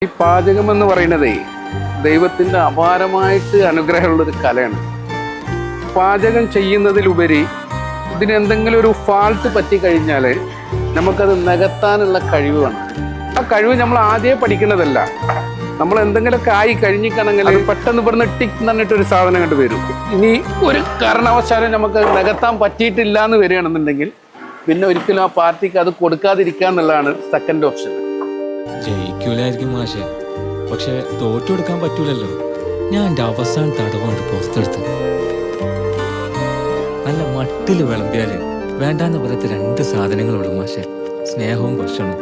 ഈ പാചകം എന്ന് പറയുന്നതേ ദൈവത്തിൻ്റെ അപാരമായിട്ട് അനുഗ്രഹമുള്ളൊരു കലയാണ്. പാചകം ചെയ്യുന്നതിലുപരി ഇതിനെന്തെങ്കിലും ഒരു ഫാൾട്ട് പറ്റിക്കഴിഞ്ഞാൽ നമുക്കത് നികത്താനുള്ള കഴിവ് വേണം. ആ കഴിവ് നമ്മൾ ആദ്യമേ പഠിക്കുന്നതല്ല. നമ്മൾ എന്തെങ്കിലുമൊക്കെ ആയി കഴിഞ്ഞിക്കണമെങ്കിൽ അത് പെട്ടെന്ന് ഇവിടുന്ന് ടിക്ക് എന്ന് പറഞ്ഞിട്ടൊരു സാധനം കണ്ട് വരും. ഇനി ഒരു കാരണവശാലും നമുക്ക് നികത്താൻ പറ്റിയിട്ടില്ല എന്ന് വരികയാണെന്നുണ്ടെങ്കിൽ പിന്നെ ഒരിക്കലും ആ പാർട്ടിക്ക് അത് കൊടുക്കാതിരിക്കുക എന്നുള്ളതാണ് സെക്കൻഡ് ഓപ്ഷൻ. ജയിക്കൂലായിരിക്കും മാഷെ, പക്ഷെ തോറ്റു കൊടുക്കാൻ പറ്റൂലല്ലോ. ഞാൻ എൻ്റെ അവസാന തടവുകൊണ്ട് പുറത്തെടുത്ത് നല്ല മട്ടിൽ വിളമ്പിയാല് വേണ്ടാന്ന് പറയത്തെ 2 സാധനങ്ങളുള്ളൂ മാഷെ: സ്നേഹവും ഭക്ഷണവും.